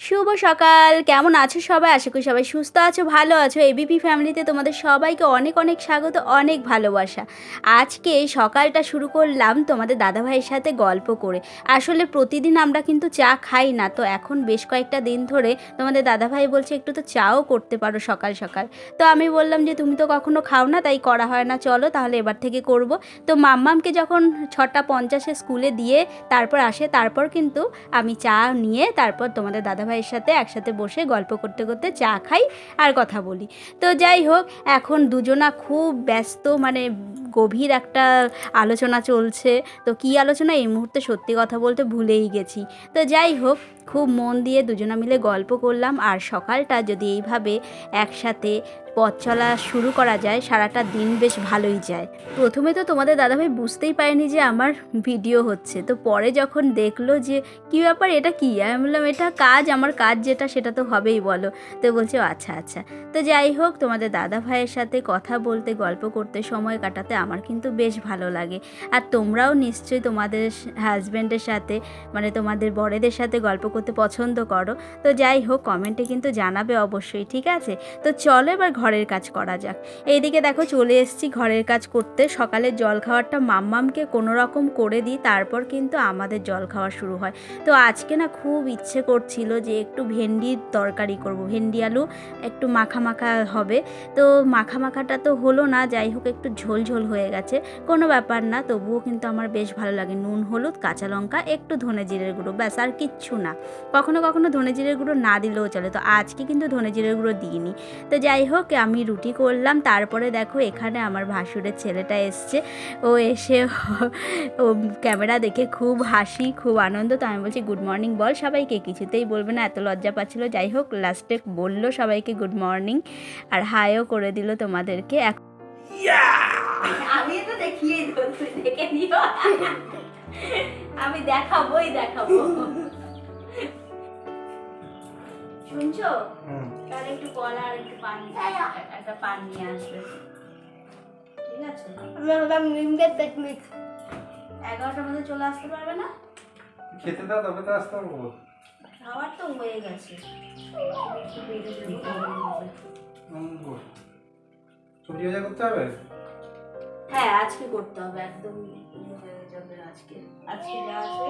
শুভ সকাল। কেমন আছো সবাই? আশা করি সবাই সুস্থ আছো, ভালো আছো। এবিপি ফ্যামিলিতে তোমাদের সবাইকে অনেক অনেক স্বাগত, অনেক ভালোবাসা। আজকে সকালটা শুরু করলাম তোমাদের দাদাভাইয়ের সাথে গল্প করে। আসলে প্রতিদিন আমরা কিন্তু চা খাই না, তো এখন বেশ কয়েকটা দিন ধরে তোমাদের দাদাভাই বলছে একটু তো চাও করতে পারো সকাল সকাল। তো আমি বললাম যে তুমি তো কখনো খাও না, তাই করা হয় না, চলো তাহলে এবার থেকে করব। তো মাম্মামকে যখন 6:50 স্কুলে দিয়ে তারপর আসে, তারপর কিন্তু আমি চা নিয়ে তারপর তোমাদের দাদাভাইয়ের সাথে একসাথে বসে গল্প করতে করতে চা খাই আর কথা বলি। তো যাই হোক, এখন দুজনা খুব ব্যস্ত, মানে গভীর একটা আলোচনা চলছে। তো কী আলোচনা এই মুহূর্তে সত্যি কথা বলতে ভুলেই গেছি। তো যাই হোক, খুব মন দিয়ে দুজনা মিলে গল্প করলাম। আর সকালটা যদি এইভাবে একসাথে পথ চলা শুরু করা যায়, সারাটা দিন বেশ ভালোই যায়। প্রথমে তো তোমাদের দাদাভাই বুঝতেই পারেনি যে আমার ভিডিও হচ্ছে, তো পরে যখন দেখলো যে কী ব্যাপার, এটা কী, আমি বললাম এটা কাজ, আমার কাজ যেটা সেটা তো হবেই বলো। তো বলছে আচ্ছা আচ্ছা। তো যাই হোক, তোমাদের দাদা ভাইয়ের সাথে কথা বলতে গল্প করতে সময় কাটাতে আমার কিন্তু বেশ ভালো লাগে। আর তোমরাও নিশ্চয়ই তোমাদের হাজব্যান্ডের সাথে, মানে তোমাদের বরেদের সাথে গল্প করতে পছন্দ করো। তো যাই হোক, কমেন্টে কিন্তু জানাবে অবশ্যই, ঠিক আছে? তো চলো এবার ঘরের কাজ করা যাক। এইদিকে দেখো চলে এসেছি ঘরের কাজ করতে। সকালের জলখাবারটা মাম্মামকে কোনো রকম করে দিই, তারপর কিন্তু আমাদের জল খাওয়া শুরু হয়। তো আজকে না খুব ইচ্ছে করছিল যে একটু ভেন্ডির তরকারি করব, ভেন্ডি আলু একটু মাখা মাখা হবে। তো মাখা মাখাটা তো হলো না, যাই হোক একটু ঝোল ঝোল হয়ে গেছে, কোনো ব্যাপার না, তবুও কিন্তু আমার বেশ ভালো লাগে। নুন হলুদ কাঁচা লঙ্কা একটু ধনে জিরের গুঁড়ো, ব্যাস আর কিচ্ছু না। কখনো কখনো ধনে জিরের গুঁড়ো না দিলেও চলে, তো আজকে কিন্তু ধনে জিরের গুঁড়ো দিইনি। তো যাই হোক, আমি রুটি করলাম। তারপরে দেখো এখানে আমার ভাসুরের ছেলেটা এসছে। ও এসে ও ক্যামেরা দেখে খুব হাসি, খুব আনন্দ। তো আমি বলছি গুড মর্নিং বল সবাইকে, কিছুতেই বলবে না, এত লজ্জা পাচ্ছিল। যাই হোক, লাস্টে বললো সবাইকে গুড মর্নিং, আর হাইও করে দিল তোমাদেরকে। আমি তো দেখিয়েই দেবো, তুই দেখে নিও। আমি দেখাবোই দেখাবো। শুনছো? তাহলে একটু কলা আর একটু পানি, একটা পান নিয়ে আসবে, ঠিক আছে? আমি হলাম নিমগের টেকনিক। 11টার মধ্যে চলে আসতে পারবে না? খেতে দাও তবে তো আসতে পারবো। খাওয়ার তো হয়ে গেছে, একটু বেড়ে দেবো। সবজি ভাজা করতে হবে? হ্যাঁ, আজকে করতে হবে, একদম হয়ে যাবে আজকে। আজকে যা আছে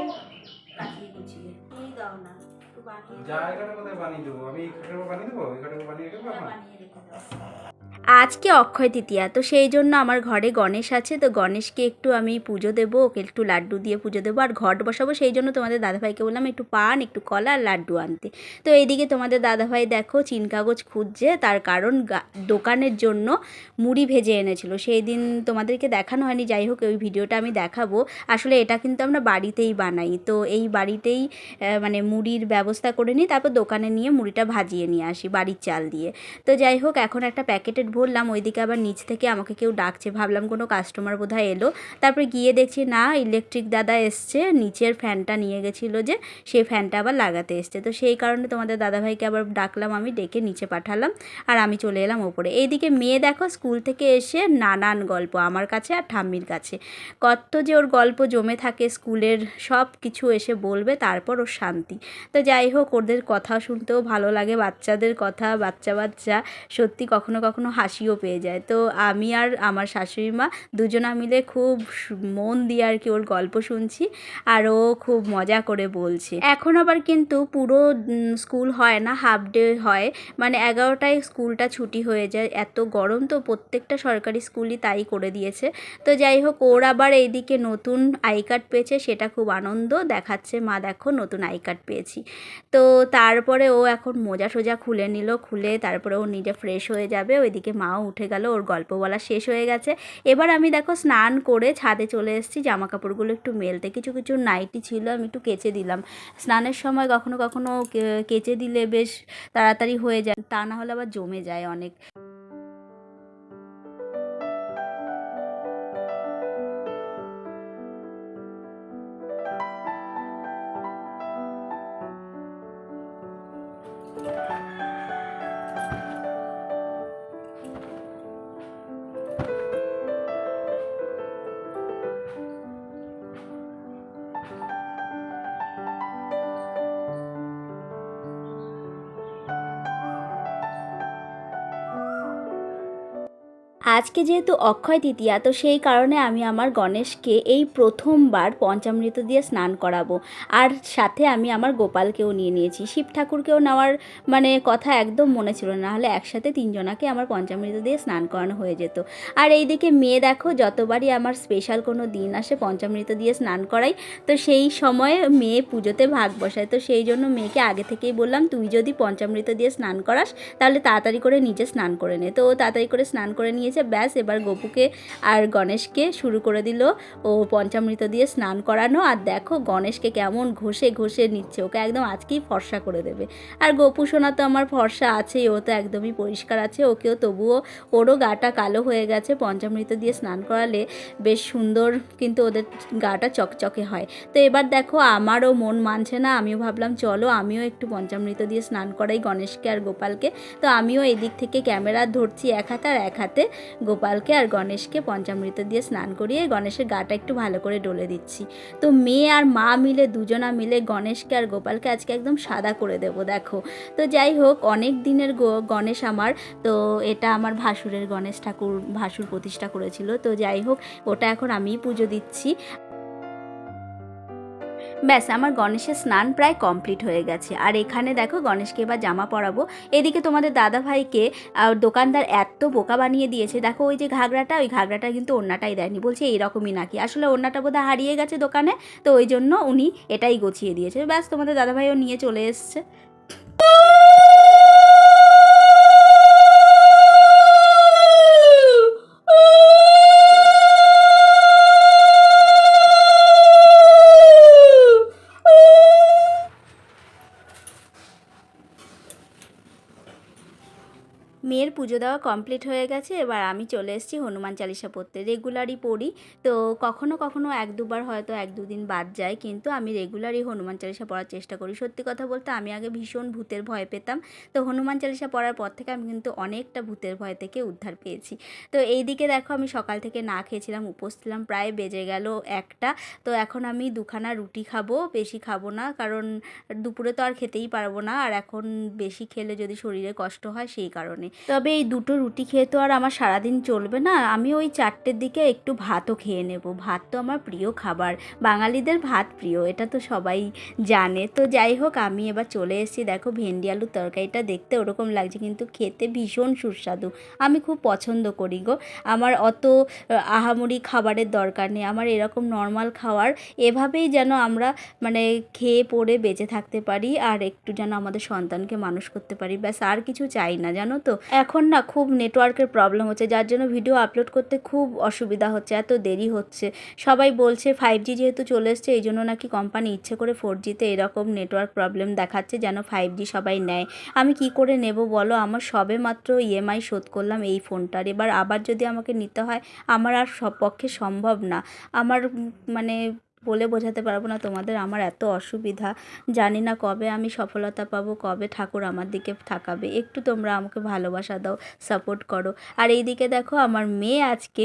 কাটিয়ে গুছিয়ে তুমি দাও না, একটু বানিয়ে জায়গাটা কোথায় বানিয়ে দেবো? আমি এখানে বানিয়ে দেবো, এখানে বানিয়ে রেখে দেবো। বানিয়ে রেখে দাও। আজকে অক্ষয় তৃতীয়া, তো সেই জন্য আমার ঘরে গণেশ আছে। তো গণেশকে একটু আমি পুজো দেবো, ওকে একটু লাড্ডু দিয়ে পুজো দেবো আর ঘট বসাবো। সেই জন্য তোমাদের দাদাভাইকে বললাম একটু পান, একটু কলা আর লাড্ডু আনতে। তো এইদিকে তোমাদের দাদাভাই দেখো চিন কাগজ খুঁজছে, তার কারণ দোকানের জন্য মুড়ি ভেজে এনেছিল। সেই দিন তোমাদেরকে দেখানো হয়নি, যাই হোক ওই ভিডিওটা আমি দেখাবো। আসলে এটা কিন্তু আমরা বাড়িতেই বানাই, তো এই বাড়িতেই মানে মুড়ির ব্যবস্থা করে নিই, তারপর দোকানে নিয়ে মুড়িটা ভাজিয়ে নিয়ে আসি বাড়ির চাল দিয়ে। তো যাই হোক, এখন একটা প্যাকেটের ভরলাম, ওইদিকে আবার নিচ থেকে আমাকে কেউ ডাকছে, ভাবলাম কোনো কাস্টমার বোধহয় এলো। তারপরে গিয়ে দেখছি না, ইলেকট্রিক দাদা এসছে, নিচের ফ্যানটা নিয়ে গেছিলো যে, সেই ফ্যানটা আবার লাগাতে এসছে। তো সেই কারণে তোমাদের দাদাভাইকে আবার ডাকলাম, আমি ডেকে নিচে পাঠালাম আর আমি চলে এলাম ওপরে। এইদিকে মেয়ে দেখো স্কুল থেকে এসে নানান গল্প আমার কাছে আর ঠাম্মির কাছে, কত যে ওর গল্প জমে থাকে, স্কুলের সব কিছু এসে বলবে, তারপর ওর শান্তি। তো যাই হোক, ওদের কথা শুনতেও ভালো লাগে, বাচ্চাদের কথা, বাচ্চা বাচ্চা সত্যি কখনো কখনো হাসিও পেয়ে যায়। তো আমি আর আমার শাশুড়ি মা দুজনা মিলে খুব মন দিয়ে আর কি ওর গল্প শুনছি, আর ও খুব মজা করে বলছে। এখন আবার কিন্তু পুরো স্কুল হয় না, হাফ ডে হয়, মানে 11টায় স্কুলটা ছুটি হয়ে যায়। এত গরম, তো প্রত্যেকটা সরকারি স্কুলই তাই করে দিয়েছে। তো যাই হোক, ওর আবার এইদিকে নতুন আই কার্ড পেয়েছে, সেটা খুব আনন্দ দেখাচ্ছে, মা দেখো নতুন আই কার্ড পেয়েছি। তো তারপরে ও এখন মোজা সোজা খুলে নিল, খুলে তারপরে ও নিজে ফ্রেশ হয়ে যাবে। ওইদিকে মাও উঠে গেল, ওর গল্প বলা শেষ হয়ে গেছে। এবার আমি দেখো স্নান করে ছাদে চলে এসেছি, জামা কাপড়গুলো একটু মেলতে। কিছু কিছু নাইটি ছিল, আমি একটু কেচে দিলাম। স্নানের সময় কখনো কখনো কেচে দিলে বেশ তাড়াতাড়ি হয়ে যায়, তা না হলে আবার জমে যায় অনেক। আজকে যেহেতু অক্ষয় তৃতীয়া, তো সেই কারণে আমি আমার গণেশকে এই প্রথমবার পঞ্চামৃত দিয়ে স্নান করাবো। আর সাথে আমি আমার গোপালকেও নিয়ে নিয়েছি, শিব ঠাকুরকেও নেওয়ার মানে কথা একদম মনে ছিল না, হলে একসাথে তিনজনাকে আমার পঞ্চামৃত দিয়ে স্নান করানো হয়ে যেত। আর এইদিকে মেয়ে দেখো, যতবারই আমার স্পেশাল কোনো দিন আসে পঞ্চামৃত দিয়ে স্নান করাই, তো সেই সময় মেয়ে পুজোতে ভাগ বসায়। তো সেই জন্য মেয়েকে আগে থেকেই বললাম, তুই যদি পঞ্চামৃত দিয়ে স্নান করাস তাহলে তাড়াতাড়ি করে নিজে স্নান করে নে। তো ও তাড়াতাড়ি করে স্নান করে নিয়েছে, ব্যাস এবার গপুকে আর গণেশকে শুরু করে দিল ও পঞ্চামৃত দিয়ে স্নান করানো। আর দেখো গণেশকে কেমন ঘষে ঘষে নিচ্ছে, ওকে একদম আজকেই ফর্সা করে দেবে। আর গপু সোনা তো আমার ফর্সা আছেই, ও তো একদমই পরিষ্কার আছে, ওকেও তবুও ওরও গাটা কালো হয়ে গেছে, পঞ্চামৃত দিয়ে স্নান করালে বেশ সুন্দর কিন্তু ওদের গাটা চকচকে হয়। তো এবার দেখো আমারও মন মানছে না, আমিও ভাবলাম চলো আমিও একটু পঞ্চামৃত দিয়ে স্নান করাই গণেশকে আর গোপালকে। তো আমিও এদিক থেকে ক্যামেরা ধরছি এক হাতে, আর এক হাতে গোপালকে আর গণেশকে পঞ্চামৃত দিয়ে স্নান করিয়ে গণেশের গাটা একটু ভালো করে ডলে দিচ্ছি। তো মেয়ে আর মা মিলে দুজনা মিলে গণেশকে আর গোপালকে আজকে একদম সাদা করে দেবো দেখো। তো যাই হোক, অনেক দিনের গণেশ আমার, তো এটা আমার ভাসুরের গণেশ ঠাকুর, ভাসুর প্রতিষ্ঠা করেছিল। তো যাই হোক, ওটা এখন আমিই পুজো দিচ্ছি। ব্যাস আমার গণেশের স্নান প্রায় কমপ্লিট হয়ে গেছে। আর এখানে দেখো গণেশকে এবার জামা পরাবো। এদিকে তোমাদের দাদাভাইকে দোকানদার এত বোকা বানিয়ে দিয়েছে, দেখো ওই যে ঘাগরাটা, ওই ঘাগরাটা কিন্তু ওড়নাটাই দেয়নি, বলছে এইরকমই নাকি, আসলে ওড়নাটা বোধহয় হারিয়ে গেছে দোকানে, তো ওই জন্য উনি এটাই গছিয়ে দিয়েছে। ব্যাস তোমাদের দাদাভাইও নিয়ে চলে এসছে। মেয়ের পুজো দেওয়া কমপ্লিট হয়ে গেছে, এবার আমি চলে এসেছি হনুমান চালিসা পড়তে। রেগুলারই পড়ি, তো কখনো কখনো এক দুবার হয়তো এক দুদিন বাদ যায়, কিন্তু আমি রেগুলারই হনুমান চালিসা পড়ার চেষ্টা করি। সত্যি কথা বলতে আমি আগে ভীষণ ভূতের ভয় পেতাম, তো হনুমান চালিসা পড়ার পর থেকে আমি কিন্তু অনেকটা ভূতের ভয় থেকে উদ্ধার পেয়েছি। তো এই দিকে দেখো আমি সকাল থেকে না খেয়েছিলাম, উপোস ছিলাম, প্রায় বেজে গেল একটা। তো এখন আমি দুখানা রুটি খাবো, বেশি খাবো না, কারণ দুপুরে তো আর খেতেই পারবো না, আর এখন বেশি খেলে যদি শরীরে কষ্ট হয় সেই কারণে। তবে এই দুটো রুটি খেয়ে তো আর আমার সারাদিন চলবে না, আমি ওই 4টের দিকে একটু ভাতও খেয়ে নেব। ভাত তো আমার প্রিয় খাবার, বাঙালিদের ভাত প্রিয়, এটা তো সবাই জানে। তো যাই হোক, আমি এবার চলে এসেছি। দেখো ভেন্ডি আলুর তরকারিটা দেখতে ওরকম লাগছে, কিন্তু খেতে ভীষণ সুস্বাদু, আমি খুব পছন্দ করি গো। আমার অত আহামরি খাবারের দরকার নেই, আমার এরকম নর্মাল খাওয়ার, এভাবেই যেন আমরা মানে খেয়ে পড়ে বেঁচে থাকতে পারি, আর একটু যেন আমাদের সন্তানকে মানুষ করতে পারি, ব্যাস আর কিছু চাই না, জানো তো। এখন না খুব নেটওয়ার্কের প্রবলেম হচ্ছে, যার জন্য ভিডিও আপলোড করতে খুব অসুবিধা হচ্ছে, এত দেরি হচ্ছে। সবাই বলছে 5G যেহেতু চলে এসছে, এই জন্য নাকি কোম্পানি ইচ্ছে করে 4Gতে এরকম নেটওয়ার্ক প্রবলেম দেখাচ্ছে, যেন 5G সবাই নেয়। আমি কি করে নেব বলো, আমার সবে মাত্র EMI শোধ করলাম এই ফোনটার, এবার আবার যদি আমাকে নিতে হয় আমার আর সব পক্ষে সম্ভব না। আমার মানে বলে বোঝাতে পারবো না তোমাদের, আমার এত অসুবিধা, জানি না কবে আমি সফলতা পাবো, কবে ঠাকুর আমার দিকে তাকাবে। একটু তোমরা আমাকে ভালোবাসা দাও, সাপোর্ট করো। আর এইদিকে দেখো আমার মেয়ে আজকে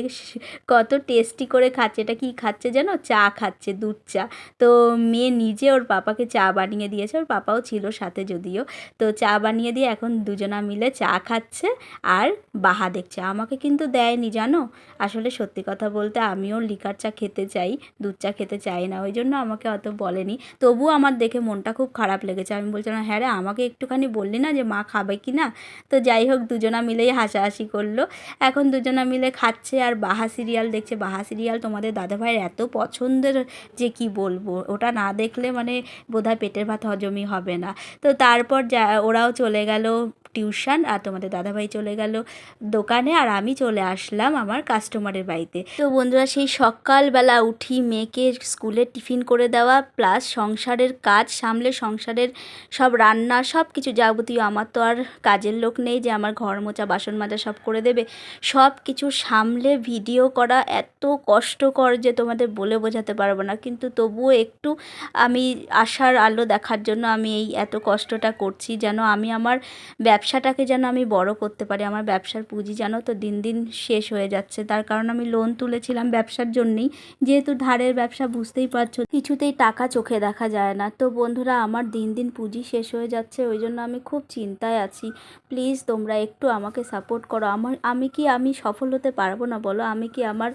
কত টেস্টি করে খাচ্ছে, এটা কি খাচ্ছে যেন, চা খাচ্ছে, দুধ চা। তো মেয়ে নিজে ওর পাপাকে চা বানিয়ে দিয়েছে, ওর পাপাও ছিল সাথে যদিও। তো চা বানিয়ে দিয়ে এখন দুজনা মিলে চা খাচ্ছে আর বাহা দেখছে, আমাকে কিন্তু দেয়নি জানো। আসলে সত্যি কথা বলতে আমিও লিকার চা খেতে চাই, দুধ চা খেতে চাই না, ওই জন্য আমাকে অত বলেনি। তবুও আমার দেখে মনটা খুব খারাপ লেগেছে, আমি বলছিলাম হ্যাঁ রে, আমাকে একটুখানি বললি না যে মা খাবে কি না। তো যাই হোক, দুজনা মিলেই হাসাহাসি করলো। এখন দুজনা মিলে খাচ্ছে আর বাহা সিরিয়াল দেখছে। বাহা সিরিয়াল তোমাদের দাদাভাইয়ের এত পছন্দের যে কি বলবো, ওটা না দেখলে মানে বোধহয় পেটের ভাত হজমই হবে না। তো তারপর ওরাও চলে গেল টিউশন, আর তোমাদের দাদাভাই চলে গেল দোকানে, আর আমি চলে আসলাম আমার কাস্টমারের বাড়িতে। তো বন্ধুরা, সেই সকালবেলা উঠি মেয়েকে স্কুলে টিফিন করে দেওয়া, প্লাস সংসারের কাজ সামলে, সংসারের সব রান্না সব কিছু যাবতীয়, আমার তো আর কাজের লোক নেই যে আমার ঘর মোছা বাসন মাজা সব করে দেবে, সব কিছু সামলে ভিডিও করা এত কষ্টকর যে তোমাদের বলে বোঝাতে পারবো না। কিন্তু তবুও একটু আমি আশার আলো দেখার জন্য আমি এই এত কষ্টটা করছি, যেন আমি আমার ব্যবসাটাকে যেন আমি বড় করতে পারি। আমার ব্যবসার পুঁজি জানো তো দিন দিন শেষ হয়ে যাচ্ছে, তার কারণ আমি লোন তুলেছিলাম ব্যবসার জন্যেই, যেহেতু ধারের ব্যবসা বুঝতেই পারছো কিছুতেই টাকা চোখে দেখা যায় না। তো বন্ধুরা আমার দিন দিন পুঁজি শেষ হয়ে যাচ্ছে, ওই জন্য আমি খুব চিন্তায় আছি। প্লিজ তোমরা একটু আমাকে সাপোর্ট করো। আমি সফল হতে পারবো না বলো? আমি কি আমার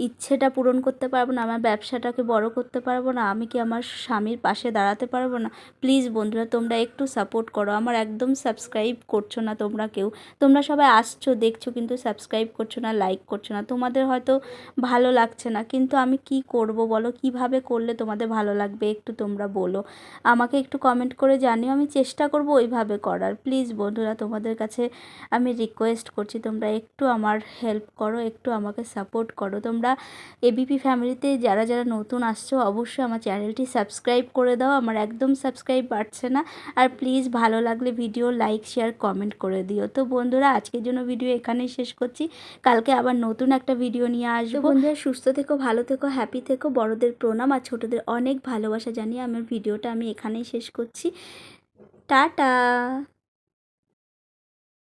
ইচ্ছেটা পূরণ করতে পারবো না? আমার ব্যবসাটাকে বড় করতে পারবো না? আমি কি আমার স্বামীর পাশে দাঁড়াতে পারবো না? প্লিজ বন্ধুরা তোমরা একটু সাপোর্ট করো। আমার একদম সাবস্ক্রাইব করছো না তোমরা কেউ। তোমরা সবাই আসছো দেখছো কিন্তু সাবস্ক্রাইব করছো না, লাইক করছো না। তোমাদের হয়তো ভালো লাগছে না, কিন্তু আমি কি করব বলো? কিভাবে করলে তোমাদের ভালো লাগবে একটু তোমরা বলো। আমাকে একটু কমেন্ট করে জানিও, আমি চেষ্টা করব ওইভাবে করার। প্লিজ বন্ধুরা তোমাদের কাছে আমি রিকোয়েস্ট করছি তোমরা একটু আমার হেল্প করো, একটু আমাকে সাপোর্ট করো। তোমরা এবিপি ফ্যামিলিতে যারা যারা নতুন আসছো অবশ্যই আমার চ্যানেলটি সাবস্ক্রাইব করে দাও। আমার একদম সাবস্ক্রাইব বাড়ছে না। আর প্লিজ ভালো লাগলে ভিডিও লাইক শেয়ার কমেন্ট করে দিও। তো বন্ধুরা আজকের জন্য ভিডিও এখানেই শেষ করছি, কালকে আবার নতুন একটা ভিডিও নিয়ে আসবো। বন্ধুরা সুস্থ থেকো, ভালো থেকো, হ্যাপি থেকো। বড়দের প্রণাম আর ছোটদের অনেক ভালোবাসা জানিয়ে আমার ভিডিওটা আমি এখানেই শেষ করছি। টাটা।